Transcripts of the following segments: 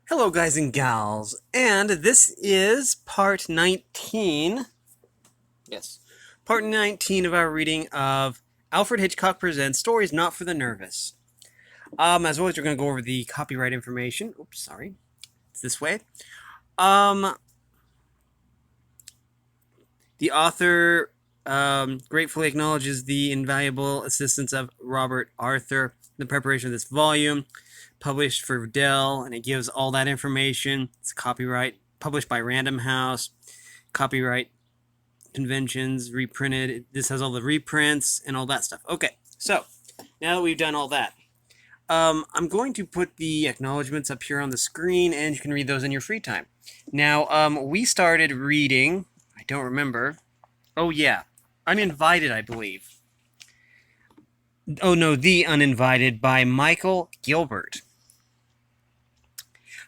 Hello, guys and gals, and this is part 19. Yes, part 19 of our reading of Alfred Hitchcock Presents Stories Not for the Nervous. As always, we're going to go over the copyright information. Oops, sorry. It's this way. The author gratefully acknowledges the invaluable assistance of Robert Arthur in the preparation of this volume, published for Dell, and it gives all that information. It's copyright, published by Random House, copyright conventions, reprinted. This has all the reprints and all that stuff. Okay, so now that we've done all that, I'm going to put the acknowledgments up here on the screen, and you can read those in your free time. Now, we started reading, I don't remember. Oh, yeah. Uninvited, I believe. Oh, no, The Uninvited by Michael Gilbert.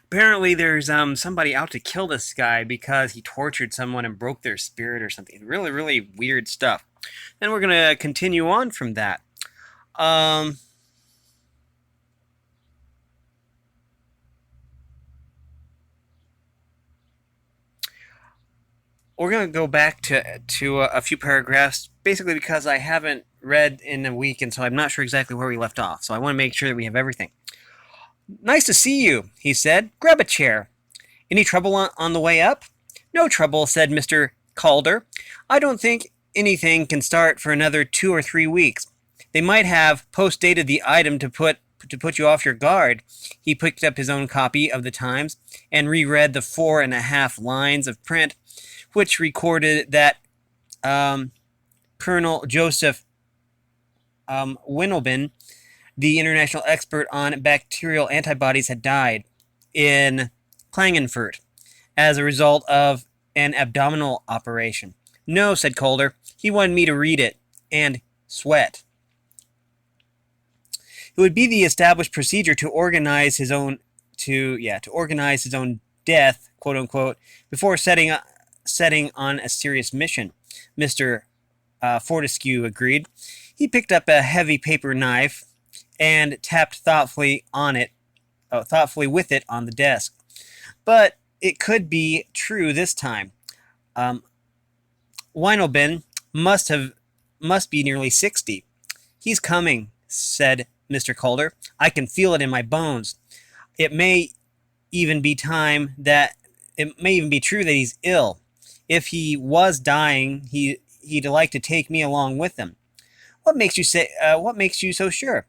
Apparently, there's somebody out to kill this guy because he tortured someone and broke their spirit or something. Really, really weird stuff. Then we're going to continue on from that. We're going to go back to a few paragraphs, basically because I haven't read in a week, and so I'm not sure exactly where we left off. So I want to make sure that we have everything. "Nice to see you," he said. "Grab a chair. Any trouble on the way up?" "No trouble," said Mr. Calder. "I don't think anything can start for another 2 or 3 weeks. They might have post-dated the item to put you off your guard." He picked up his own copy of the Times and reread the 4.5 lines of print which recorded that Colonel Joseph Winobin, the international expert on bacterial antibodies, had died in Klagenfurt as a result of an abdominal operation. "No," said Calder. "He wanted me to read it and sweat." It would be the established procedure to organize his own death, quote unquote, before setting on a serious mission. Mr. Fortescue agreed. He picked up a heavy paper knife and tapped thoughtfully with it on the desk. But it could be true this time. Winobin must be nearly 60. "He's coming," said Mr. Calder. "I can feel it in my bones. It may even be true that he's ill. If he was dying, he'd like to take me along with him." What makes you so sure?"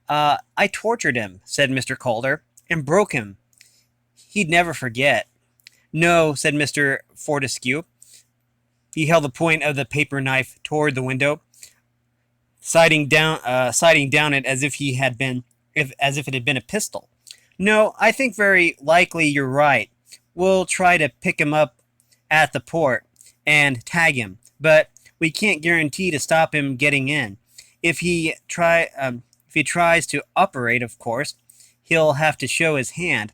I tortured him," said Mr. Calder, "and broke him. He'd never forget." "No," said Mr. Fortescue. He held the point of the paper knife toward the window, sighting down it as if it had been a pistol. "No, I think very likely you're right. We'll try to pick him up at the port and tag him, but we can't guarantee to stop him getting in. If he tries to operate, of course, he'll have to show his hand.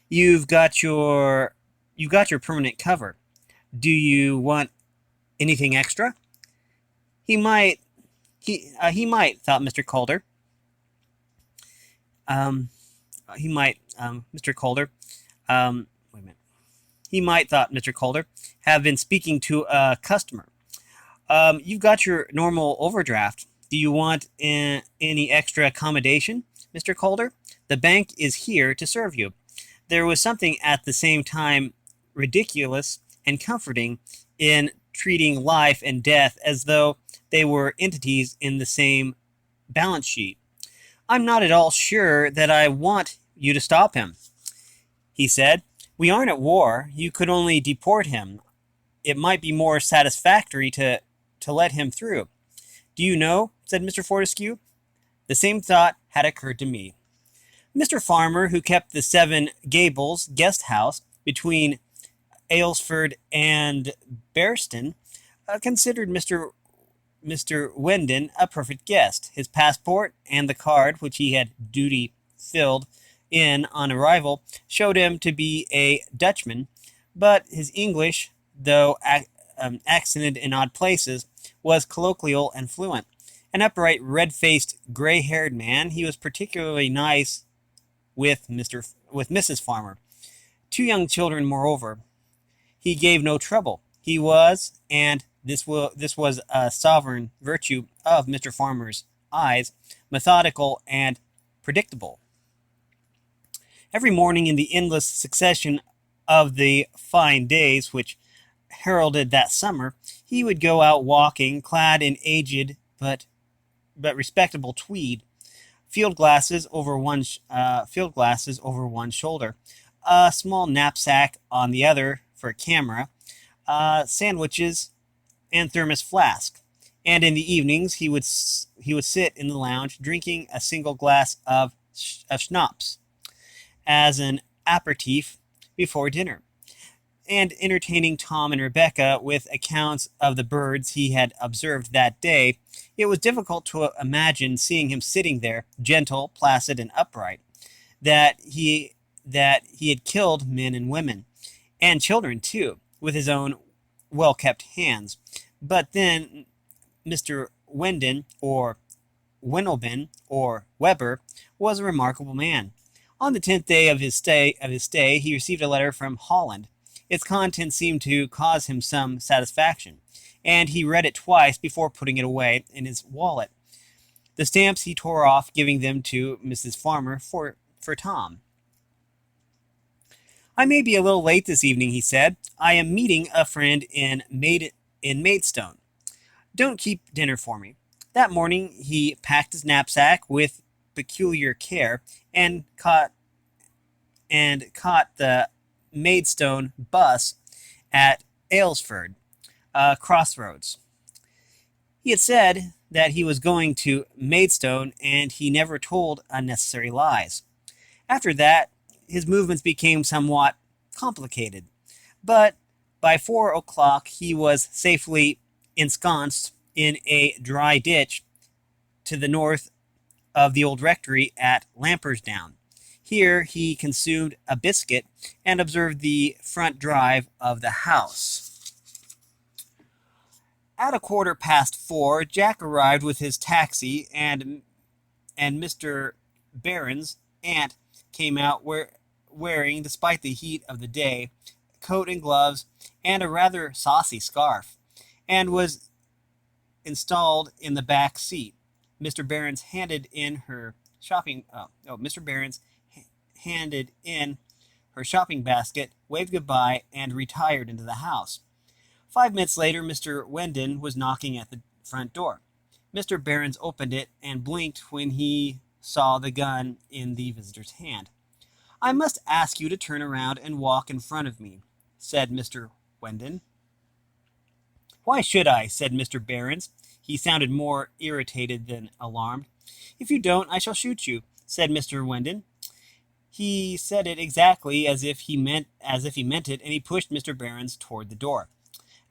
You've got your permanent cover. Do you want anything extra?" He might, thought Mr. Calder. Mr. Calder. Wait a minute. He might, thought Mr. Calder, have been speaking to a customer. "You've got your normal overdraft. Do you want any extra accommodation, Mr. Calder? The bank is here to serve you." There was something at the same time ridiculous and comforting in treating life and death as though they were entities in the same balance sheet. "I'm not at all sure that I want you to stop him," he said. "We aren't at war. You could only deport him. It might be more satisfactory to let him through." "Do you know," said Mr. Fortescue, "the same thought had occurred to me." Mr. Farmer, who kept the Seven Gables guest house between Aylesford and Bearston, considered Mr. Wendon a perfect guest. His passport and the card which he had duty filled in on arrival showed him to be a Dutchman, but his English, though accented in odd places, was colloquial and fluent. An upright, red-faced, gray-haired man, he was particularly nice with Mrs. Farmer. 2 young children, moreover. He gave no trouble. He was, and this was a sovereign virtue of Mr. Farmer's eyes, methodical and predictable. Every morning in the endless succession of the fine days which heralded that summer, he would go out walking, clad in aged but respectable tweed, field glasses over one shoulder, a small knapsack on the other for a camera, sandwiches, and thermos flask. And in the evenings he would sit in the lounge drinking a single glass of schnapps as an aperitif before dinner, and entertaining Tom and Rebecca with accounts of the birds he had observed that day. It was difficult to imagine seeing him sitting there, gentle, placid, and upright, that he had killed men and women, and children too, with his own well-kept hands. But then Mr. Wendon, or Wendelben, or Weber, was a remarkable man. On the 10th day of his stay, he received a letter from Holland. Its contents seemed to cause him some satisfaction, and he read it twice before putting it away in his wallet. The stamps he tore off, giving them to Mrs. Farmer for Tom. "I may be a little late this evening," he said. "I am meeting a friend in Maidstone. Don't keep dinner for me." That morning he packed his knapsack with peculiar care, and caught the Maidstone bus at Aylesford crossroads. He had said that he was going to Maidstone, and he never told unnecessary lies. After that, his movements became somewhat complicated, but by 4 o'clock he was safely ensconced in a dry ditch to the north of the old rectory at Lampersdown. Here he consumed a biscuit and observed the front drive of the house. At 4:15, Jack arrived with his taxi, and Mr. Barron's aunt came out wearing, despite the heat of the day, coat and gloves and a rather saucy scarf, and was installed in the back seat. Mr. Barron's handed in her shopping basket, waved goodbye, and retired into the house. 5 minutes later, Mr. Wendon was knocking at the front door. Mr. Barron's opened it and blinked when he saw the gun in the visitor's hand. "I must ask you to turn around and walk in front of me," said Mr. Wendon. "Why should I?" said Mr. Barron's. He sounded more irritated than alarmed. "If you don't, I shall shoot you," said Mr. Wendon. He said it exactly as if he meant it, and he pushed Mr. Barron's toward the door.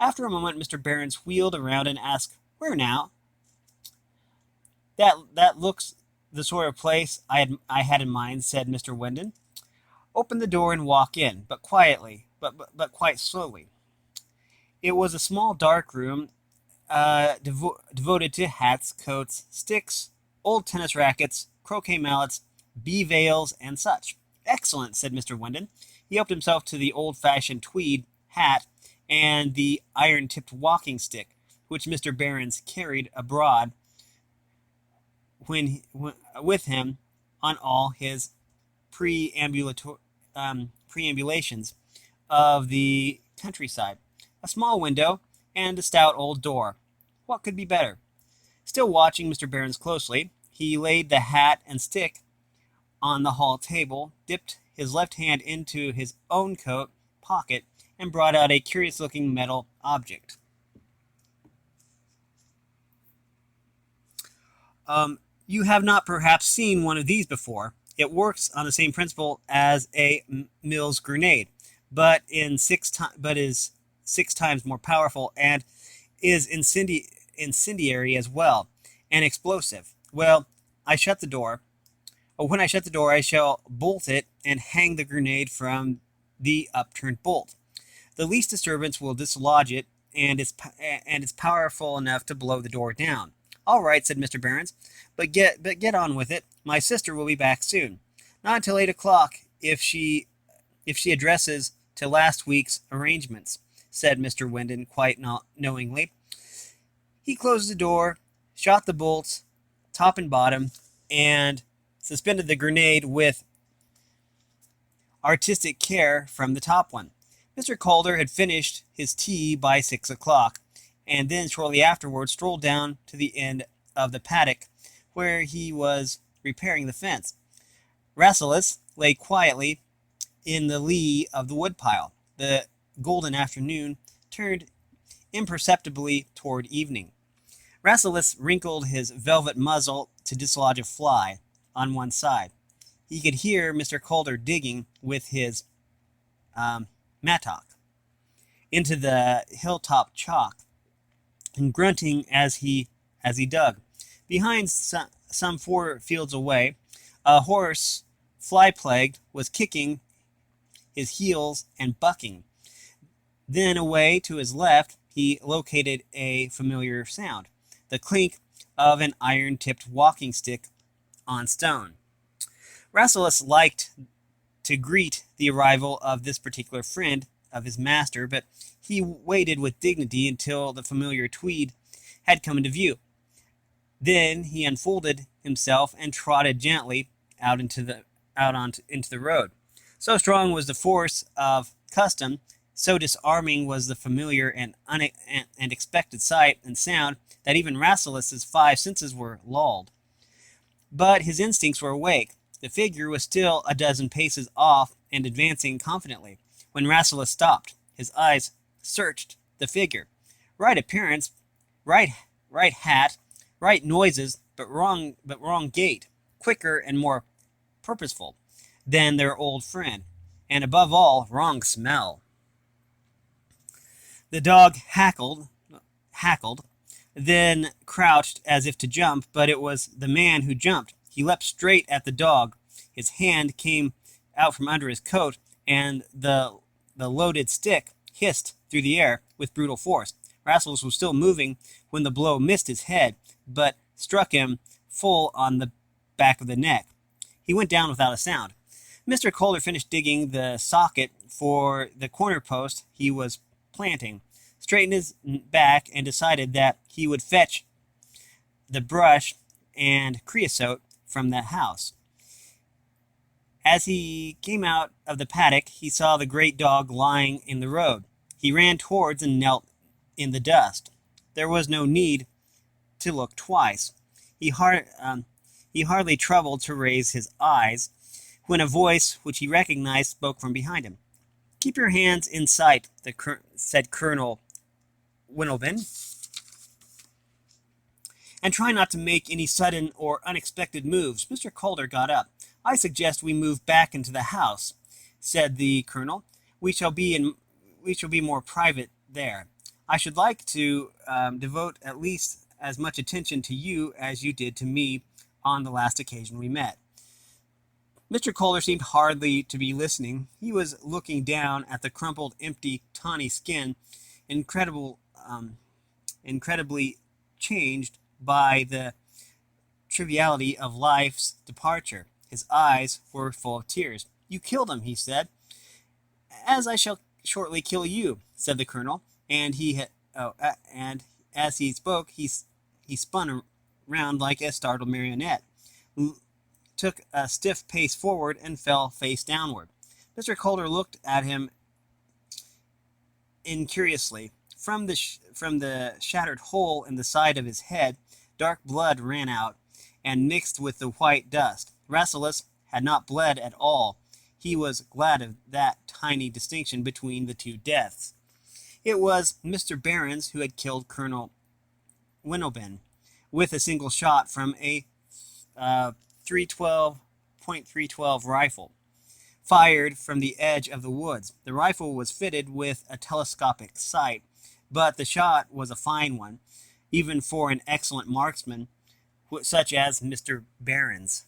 After a moment, Mr. Barron's wheeled around and asked, "Where now?" That looks the sort of place I had in mind," said Mr. Wendon. "Open the door and walk in, but quietly, but quite slowly." It was a small dark room, devoted to hats, coats, sticks, old tennis rackets, croquet mallets, bee veils, and such. "Excellent," said Mr. Wendon. He helped himself to the old-fashioned tweed hat and the iron-tipped walking stick, which Mr. Barron's carried abroad with him on all his preambulations of the countryside. A small window and a stout old door. What could be better? Still watching Mr. Barron's closely, he laid the hat and stick on the hall table, dipped his left hand into his own coat pocket, and brought out a curious-looking metal object. You have not perhaps seen one of these before. It works on the same principle as a Mills grenade, but is 6 times more powerful and is incendiary as well, and explosive. When I shut the door, I shall bolt it and hang the grenade from the upturned bolt. The least disturbance will dislodge it, and it's powerful enough to blow the door down. "All right," said Mr. Barron's, but get on with it. My sister will be back soon. Not until 8 o'clock, if she addresses to last week's arrangements," said Mr. Wyndon quite not knowingly. He closed the door, shot the bolts, top and bottom, and suspended the grenade with artistic care from the top one. Mr. Calder had finished his tea by 6 o'clock, and then shortly afterwards strolled down to the end of the paddock, where he was repairing the fence. Rasselas lay quietly in the lee of the woodpile. The golden afternoon turned imperceptibly toward evening. Rasselas wrinkled his velvet muzzle to dislodge a fly on one side. He could hear Mr. Calder digging with his mattock into the hilltop chalk, and grunting as he dug. Behind, some 4 fields away, a horse, fly-plagued, was kicking his heels and bucking. Then away to his left he located a familiar sound, the clink of an iron-tipped walking stick on stone. Rasselas liked to greet the arrival of this particular friend of his master, but he waited with dignity until the familiar tweed had come into view. Then he unfolded himself and trotted gently out into the road. So strong was the force of custom, so disarming was the familiar and expected sight and sound, that even Rasselas's 5 senses were lulled. But his instincts were awake. The figure was still a dozen paces off and advancing confidently, when Rasselas stopped. His eyes searched the figure. Right appearance, right hat, right noises, but wrong gait, quicker and more purposeful than their old friend, and above all, wrong smell. The dog hackled, then crouched as if to jump, but it was the man who jumped. He leapt straight at the dog. His hand came out from under his coat, and the loaded stick hissed through the air with brutal force. Rasselas was still moving when the blow missed his head, but struck him full on the back of the neck. He went down without a sound. Mr. Calder finished digging the socket for the corner post he was planting, straightened his back, and decided that he would fetch the brush and creosote from the house. As he came out of the paddock, he saw the great dog lying in the road. He ran towards and knelt in the dust. There was no need to look twice. He hardly troubled to raise his eyes, when a voice which he recognized spoke from behind him. "Keep your hands in sight," said Colonel Winnowben, "and try not to make any sudden or unexpected moves." Mr. Calder got up. "I suggest we move back into the house," said the colonel. We shall be more private there. I should like to devote at least as much attention to you as you did to me on the last occasion we met." Mr. Calder seemed hardly to be listening. He was looking down at the crumpled, empty, tawny skin, incredibly changed by the triviality of life's departure. His eyes were full of tears. "You killed him," he said. "As I shall shortly kill you," said the colonel, and and as he spoke, he spun round like a startled marionette, took a stiff pace forward, and fell face downward. Mr. Calder looked at him incuriously. From the shattered hole in the side of his head, dark blood ran out and mixed with the white dust. Rasselas had not bled at all. He was glad of that tiny distinction between the two deaths. It was Mr. Behrens who had killed Colonel Winnowben with a single shot from a .312 rifle, fired from the edge of the woods. The rifle was fitted with a telescopic sight, but the shot was a fine one, even for an excellent marksman such as Mr. Behrens.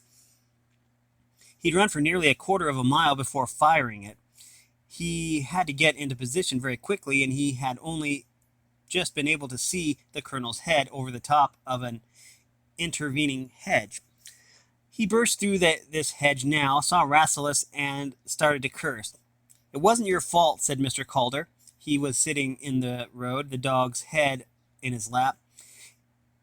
He'd run for nearly a quarter of a mile before firing it. He had to get into position very quickly, and he had only just been able to see the colonel's head over the top of an intervening hedge. He burst through this hedge now, saw Rasselas, and started to curse. "It wasn't your fault," said Mr. Calder. He was sitting in the road, the dog's head in his lap.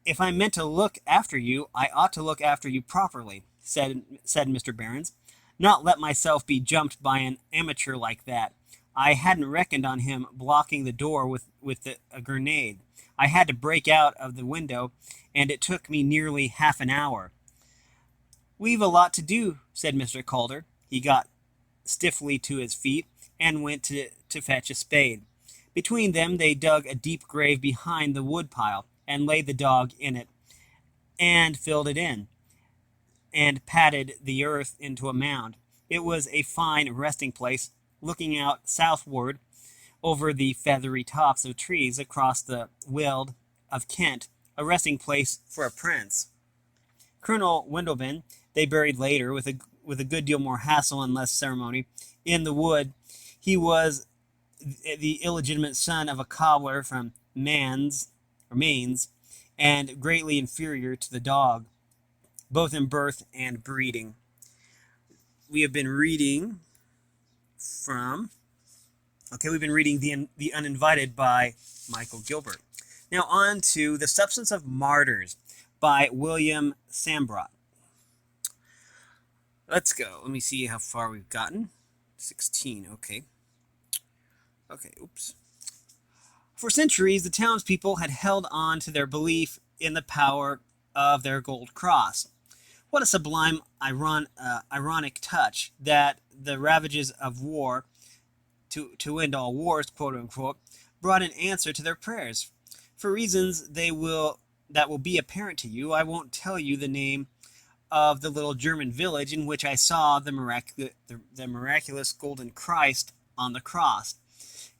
"If I meant to look after you, I ought to look after you properly," said Mr. Behrens. "Not let myself be jumped by an amateur like that. I hadn't reckoned on him blocking the door with a grenade. I had to break out of the window, and it took me nearly half an hour." "We've a lot to do," said Mr. Calder. He got stiffly to his feet and went to fetch a spade. Between them they dug a deep grave behind the woodpile and laid the dog in it, and filled it in, and patted the earth into a mound. It was a fine resting place, looking out southward over the feathery tops of trees across the weald of Kent, a resting place for a prince. Colonel Wendelben they buried later, with a good deal more hassle and less ceremony, in the wood. He was the illegitimate son of a cobbler from Mainz, and greatly inferior to the dog, both in birth and breeding. We have been reading The Uninvited by Michael Gilbert. Now on to The Substance of Martyrs by William Sambrot. Let's go. Let me see how far we've gotten. 16, okay. Oops. For centuries, the townspeople had held on to their belief in the power of their gold cross. What a sublime, ironic touch that the ravages of war, to end all wars, quote unquote, brought an answer to their prayers. For reasons that will be apparent to you, I won't tell you the name of the little German village in which I saw the miraculous golden Christ on the cross.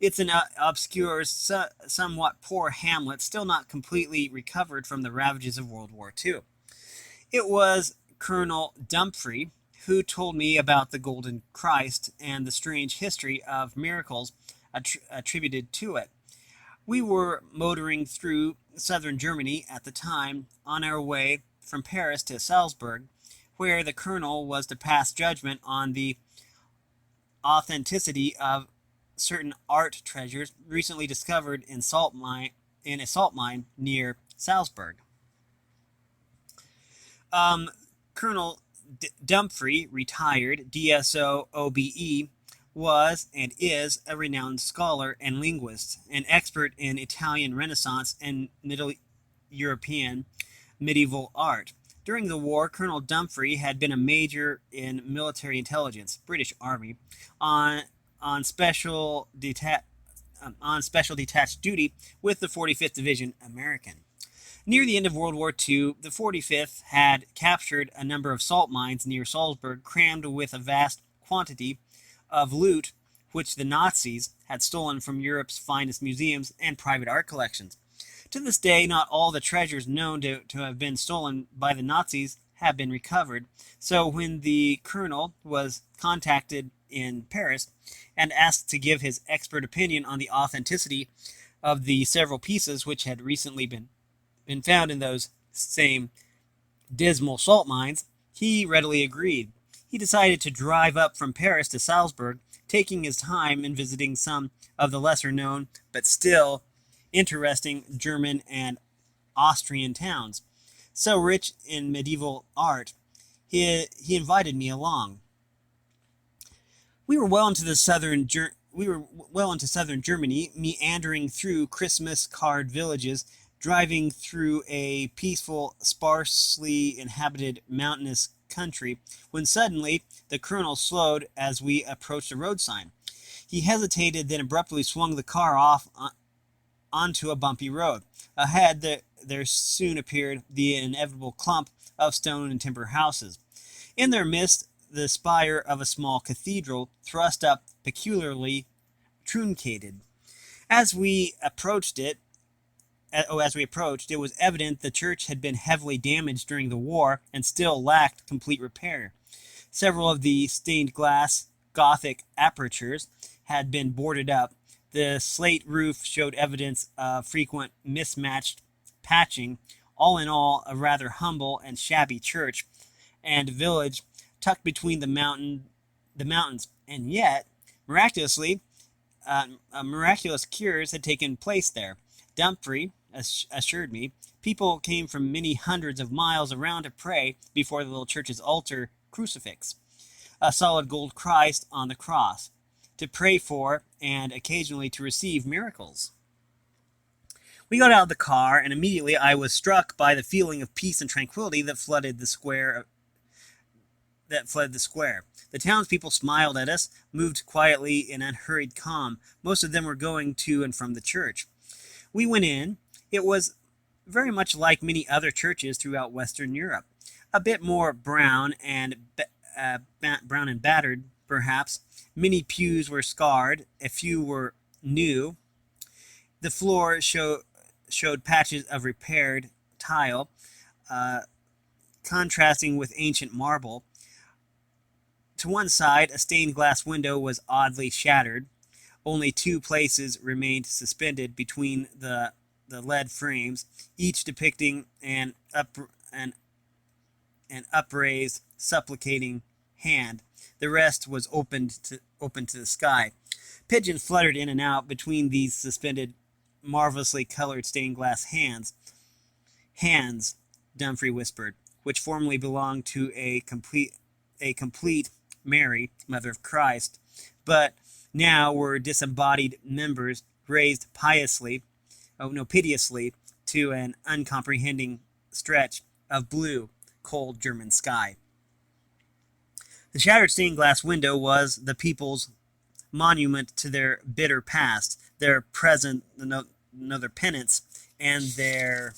It's an obscure, somewhat poor hamlet, still not completely recovered from the ravages of World War II. It was Colonel Dumfries who told me about the golden Christ and the strange history of miracles attributed to it. We were motoring through southern Germany at the time, on our way from Paris to Salzburg, where the colonel was to pass judgment on the authenticity of certain art treasures recently discovered in a salt mine near Salzburg. Colonel Dumfries, retired DSO OBE, was and is a renowned scholar and linguist, an expert in Italian Renaissance and Middle European medieval art. During the war, Colonel Dumfries had been a major in military intelligence, British Army, on special detached duty with the 45th Division American. Near the end of World War II, the 45th had captured a number of salt mines near Salzburg, crammed with a vast quantity of loot which the Nazis had stolen from Europe's finest museums and private art collections. To this day, not all the treasures known to have been stolen by the Nazis have been recovered, so when the colonel was contacted in Paris and asked to give his expert opinion on the authenticity of the several pieces which had recently been found in those same dismal salt mines, he readily agreed. He decided to drive up from Paris to Salzburg, taking his time in visiting some of the lesser-known but still interesting German and Austrian towns. So rich in medieval art, he invited me along. We were well into southern Germany, meandering through Christmas card villages, driving through a peaceful, sparsely inhabited mountainous country, when suddenly the colonel slowed as we approached a road sign. He hesitated, then abruptly swung the car off onto a bumpy road. Ahead, there soon appeared the inevitable clump of stone and timber houses. In their midst, the spire of a small cathedral thrust up peculiarly truncated. As we approached, it was evident the church had been heavily damaged during the war and still lacked complete repair. Several of the stained glass Gothic apertures had been boarded up. The slate roof showed evidence of frequent mismatched patching. All in all, a rather humble and shabby church, and village tucked between the mountains, and yet, miraculously, miraculous cures had taken place there. Dumfrey assured me people came from many hundreds of miles around to pray before the little church's altar crucifix, a solid gold Christ on the cross, to pray for and occasionally to receive miracles. We got out of the car, and immediately I was struck by the feeling of peace and tranquility that flooded the square. The townspeople smiled at us, moved quietly in unhurried calm. Most of them were going to and from the church. We went in. It was very much like many other churches throughout Western Europe, a bit more brown and battered, perhaps. Many pews were scarred, a few were new. The floor showed patches of repaired tile, contrasting with ancient marble. To one side, a stained glass window was oddly shattered. Only two places remained suspended between the lead frames, each depicting an upraised, supplicating hand. The rest was open to the sky. Pigeons fluttered in and out between these suspended, marvelously colored stained glass hands. Hands, Dumfrey whispered, which formerly belonged to a complete Mary, Mother of Christ, but now were disembodied members raised piteously to an uncomprehending stretch of blue, cold German sky. The shattered stained glass window was the people's monument to their bitter past, their present, their penance, and their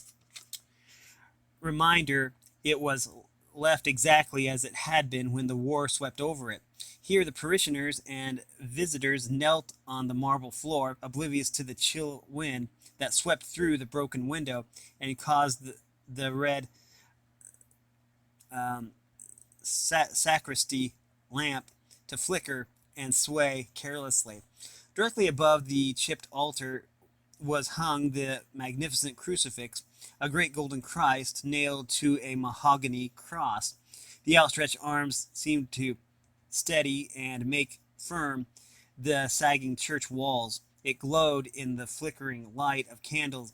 reminder it was left exactly as it had been when the war swept over it. Here the parishioners and visitors knelt on the marble floor, oblivious to the chill wind that swept through the broken window and caused the red sacristy lamp to flicker and sway carelessly. Directly above the chipped altar was hung the magnificent crucifix, a great golden Christ nailed to a mahogany cross. The outstretched arms seemed to steady and make firm the sagging church walls. It glowed in the flickering light of candles,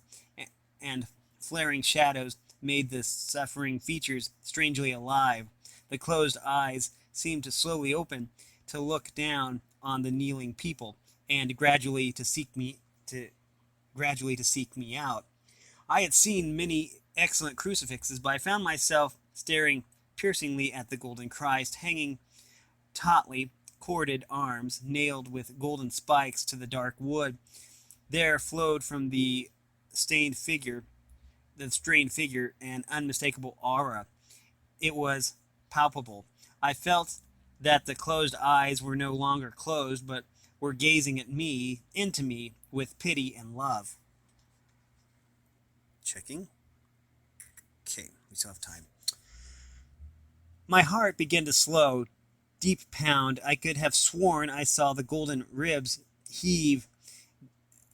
and flaring shadows made the suffering features strangely alive. The closed eyes seemed to slowly open, to look down on the kneeling people, and gradually to seek me out. I had seen many excellent crucifixes, but I found myself staring piercingly at the golden Christ, hanging tautly, corded arms nailed with golden spikes to the dark wood. There flowed from the strained figure, an unmistakable aura. It was palpable. I felt that the closed eyes were no longer closed, but were gazing into me, with pity and love. Checking. Okay, we still have time. My heart began to slow, deep pound. I could have sworn I saw the golden ribs heave,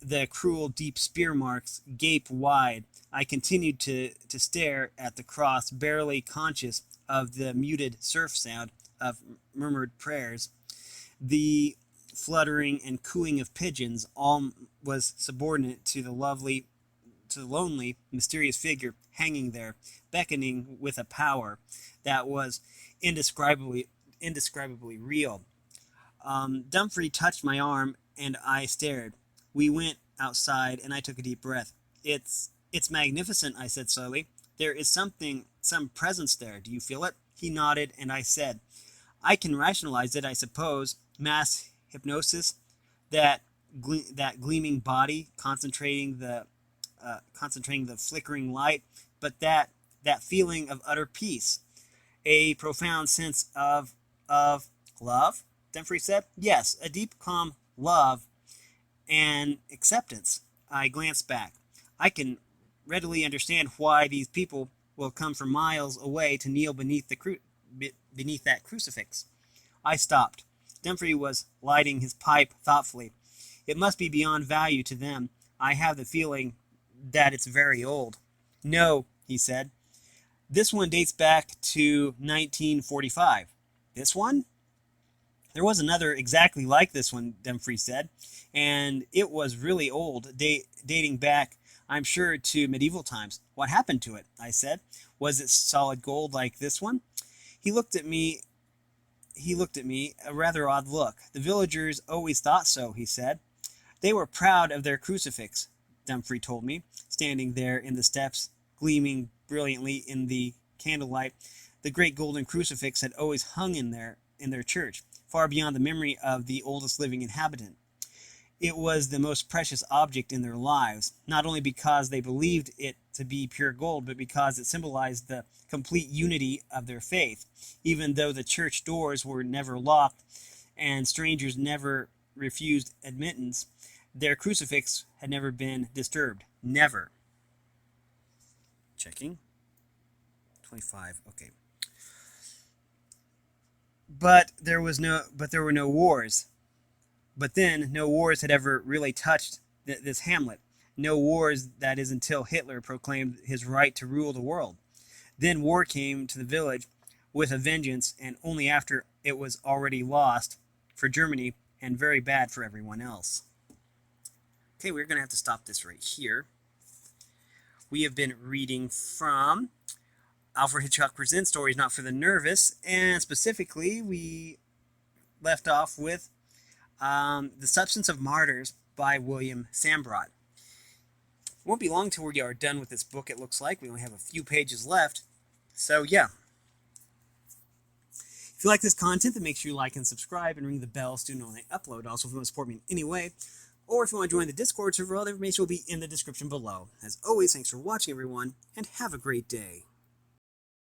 the cruel deep spear marks gape wide. I continued to stare at the cross, barely conscious of the muted surf sound of murmured prayers. The fluttering and cooing of pigeons, all was subordinate to the lonely, mysterious figure hanging there, beckoning with a power that was indescribably real. Dumfrey touched my arm, and I stared. We went outside, and I took a deep breath. It's magnificent, I said slowly. There is some presence there. Do you feel it? He nodded, and I said, I can rationalize it, I suppose. Mass hypnosis, that gleaming body concentrating the flickering light, but that feeling of utter peace, a profound sense of love, Dumfrey said. Yes, a deep, calm love and acceptance. I glanced back. I can readily understand why these people will come from miles away to kneel beneath that crucifix. I stopped. Dumfrey was lighting his pipe thoughtfully. It must be beyond value to them. I have the feeling that it's very old. No, he said. This one dates back to 1945. This one? There was another exactly like this one, Dumfries said, and it was really old, dating back, I'm sure, to medieval times. What happened to it? I said. Was it solid gold like this one? He looked at me. A rather odd look. The villagers always thought so, he said. They were proud of their crucifix, Dumfries told me, standing there in the steps, gleaming brilliantly in the candlelight. The great golden crucifix had always hung in their church, far beyond the memory of the oldest living inhabitant. It was the most precious object in their lives, not only because they believed it to be pure gold, but because it symbolized the complete unity of their faith. Even though the church doors were never locked and strangers never refused admittance, their crucifix had never been disturbed. Never. Checking. 25. Okay. But there were no wars. But then, no wars had ever really touched this hamlet. No wars, that is, until Hitler proclaimed his right to rule the world. Then war came to the village with a vengeance, and only after it was already lost for Germany and very bad for everyone else. Okay, we're going to have to stop this right here. We have been reading from Alfred Hitchcock Presents, Stories Not for the Nervous, and specifically, we left off with The Substance of Martyrs by William Sambrot. It won't be long till we are done with this book, it looks like. We only have a few pages left. So, yeah. If you like this content, then make sure you like and subscribe and ring the bell so you know when I upload. Also, if you want to support me in any way, or if you want to join the Discord server, all the information will be in the description below. As always, thanks for watching, everyone, and have a great day.